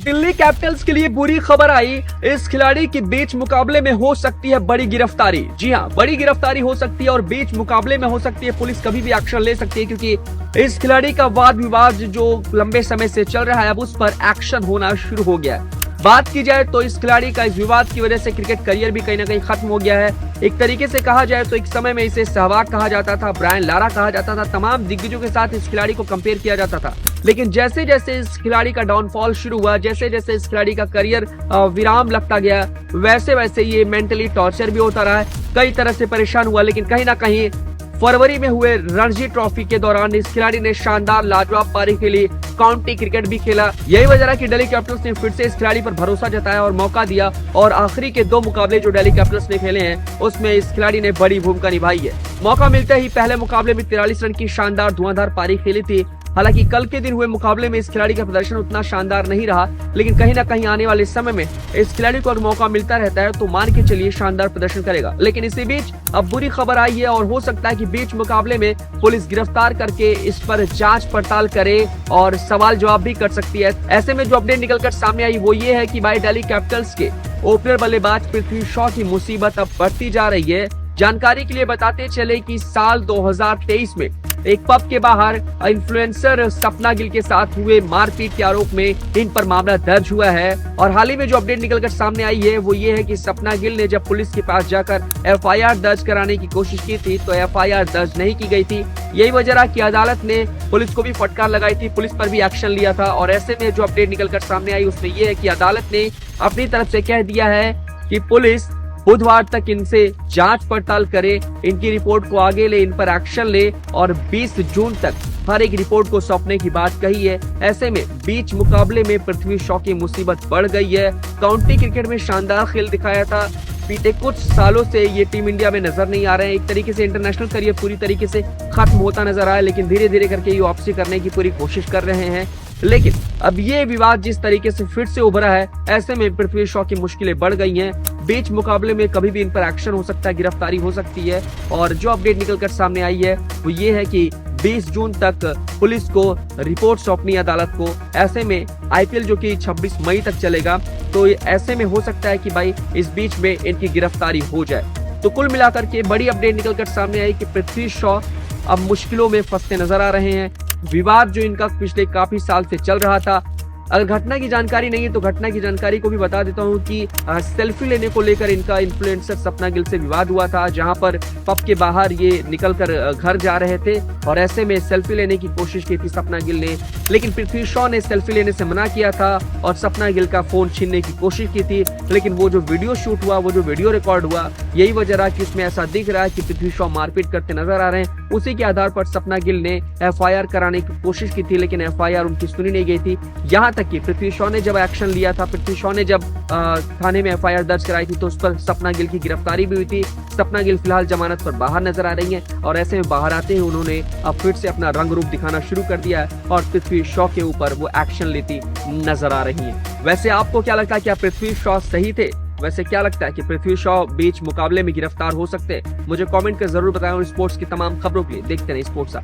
Delhi Capitals के लिए बुरी खबर आई। इस खिलाड़ी की बीच मुकाबले में हो सकती है बड़ी गिरफ्तारी। जी हां, बड़ी गिरफ्तारी हो सकती है और बीच मुकाबले में हो सकती है। पुलिस कभी भी एक्शन ले सकती है क्योंकि इस खिलाड़ी का वाद विवाद जो लंबे समय से चल रहा है अब उस पर एक्शन होना शुरू हो गया है। बात की जाए तो इस खिलाड़ी का इस विवाद की वजह से क्रिकेट करियर भी कहीं ना कहीं खत्म हो गया है। एक तरीके से कहा जाए तो एक समय में इसे सहवाग कहा जाता था, ब्रायन लारा कहा जाता था, तमाम दिग्गजों के साथ इस खिलाड़ी को कंपेयर किया जाता था। लेकिन जैसे जैसे इस खिलाड़ी का डाउनफॉल शुरू हुआ, जैसे जैसे इस खिलाड़ी का करियर विराम लगता गया, वैसे वैसे ये मेंटली टॉर्चर भी होता रहा है, कई तरह से परेशान हुआ। लेकिन कहीं ना कहीं फरवरी में हुए रणजी ट्रॉफी के दौरान इस खिलाड़ी ने शानदार लाजवाब पारी खेली, काउंटी क्रिकेट भी खेला। यही वजह है कि दिल्ली कैपिटल्स ने फिर से इस खिलाड़ी पर भरोसा जताया और मौका दिया और आखिरी के 2 मुकाबले जो दिल्ली कैपिटल्स ने खेले हैं उसमें इस खिलाड़ी ने बड़ी भूमिका निभाई है। मौका मिलते ही पहले मुकाबले में 43 रन की शानदार धुआंधार पारी खेली थी। हालांकि कल के दिन हुए मुकाबले में इस खिलाड़ी का प्रदर्शन उतना शानदार नहीं रहा, लेकिन कहीं ना कहीं आने वाले समय में इस खिलाड़ी को अगर मौका मिलता रहता है तो मान के चलिए शानदार प्रदर्शन करेगा। लेकिन इसी बीच अब बुरी खबर आई है और हो सकता है कि बीच मुकाबले में पुलिस गिरफ्तार करके इस पर जांच पड़ताल करे और सवाल जवाब भी कर सकती है। ऐसे में जो अपडेट निकलकर सामने आई वो ये है कि भाई दिल्ली कैपिटल्स के ओपनर बल्लेबाज पृथ्वी शॉ की मुसीबत अब बढ़ती जा रही है। जानकारी के लिए बताते चले कि साल 2023 में एक पब के बाहर इन्फ्लुएंसर सपना गिल के साथ हुए मारपीट के आरोप में इन पर मामला दर्ज हुआ है। और हाल ही में जो अपडेट निकलकर सामने आई है वो ये है कि सपना गिल ने जब पुलिस के पास जाकर एफआईआर दर्ज कराने की कोशिश की थी तो एफआईआर दर्ज नहीं की गई थी। यही वजह रहा कि अदालत ने पुलिस को भी फटकार लगाई थी, पुलिस पर भी एक्शन लिया था। और ऐसे में जो अपडेट निकलकर सामने आई उसमें यह है कि अदालत ने अपनी तरफ से कह दिया है कि पुलिस बुधवार तक इनसे जांच पड़ताल करे, इनकी रिपोर्ट को आगे ले, इन पर एक्शन ले और 20 जून तक हर एक रिपोर्ट को सौंपने की बात कही है। ऐसे में बीच मुकाबले में पृथ्वी शॉ की मुसीबत बढ़ गई है। काउंटी क्रिकेट में शानदार खेल दिखाया था, बीते कुछ सालों से ये टीम इंडिया में नजर नहीं आ रहे हैं। एक तरीके से इंटरनेशनल करियर पूरी तरीके से खत्म होता नजर आया, लेकिन धीरे धीरे करके ये वापसी करने की पूरी कोशिश कर रहे हैं। लेकिन अब ये विवाद जिस तरीके से फिर से उभरा है, ऐसे में पृथ्वी शॉ की मुश्किलें बढ़ गई हैं। बीच मुकाबले में कभी भी इन पर एक्शन हो सकता है, गिरफ्तारी हो सकती है। और जो अपडेट निकलकर सामने आई है वो ये है कि 20 जून तक पुलिस को रिपोर्ट सौंपनी है अदालत को। ऐसे में आईपीएल जो कि 26 मई तक चलेगा, तो ऐसे में हो सकता है कि भाई इस बीच में इनकी गिरफ्तारी हो जाए। तो कुल मिलाकर के बड़ी अपडेट निकलकर सामने आई कि पृथ्वी शॉ अब मुश्किलों में फंसते नजर आ रहे हैं। विवाद जो इनका पिछले काफी साल से चल रहा था, अगर घटना की जानकारी नहीं है तो घटना की जानकारी को भी बता देता हूं कि सेल्फी लेने को लेकर इनका इन्फ्लुएंसर सपना गिल से विवाद हुआ था, जहां पर पब के बाहर ये निकलकर घर जा रहे थे और ऐसे में सेल्फी लेने की कोशिश की थी सपना गिल ने। लेकिन पृथ्वी शॉ ने सेल्फी लेने से मना किया था और सपना गिल का फोन छीनने की कोशिश की थी। लेकिन वो जो वीडियो शूट हुआ, वो जो वीडियो रिकॉर्ड हुआ, यही वजह रहा कि उसमें ऐसा दिख रहा है कि पृथ्वी शॉ मारपीट करते नजर आ रहे हैं। उसी के आधार पर सपना गिल ने एफआईआर कराने की कोशिश की थी, लेकिन एफआईआर उनकी सुनी नहीं गई थी। यहाँ तक कि पृथ्वी शॉ ने जब एक्शन लिया था, पृथ्वी शॉ ने जब थाने में एफआईआर दर्ज कराई थी तो उस पर सपना गिल की गिरफ्तारी भी हुई थी। सपना गिल फिलहाल जमानत पर बाहर नजर आ रही हैं और ऐसे में बाहर आते ही उन्होंने अब फिर से अपना रंग रूप दिखाना शुरू कर दिया है और पृथ्वी शॉ के ऊपर वो एक्शन लेती नजर आ रही है। वैसे आपको क्या लगता है, क्या पृथ्वी शॉ सही थे? वैसे क्या लगता है कि पृथ्वी शॉ बीच मुकाबले में गिरफ्तार हो सकते हैं? मुझे कमेंट कर जरूर बताएं और स्पोर्ट्स की तमाम खबरों के लिए देखते रहिए स्पोर्ट्स।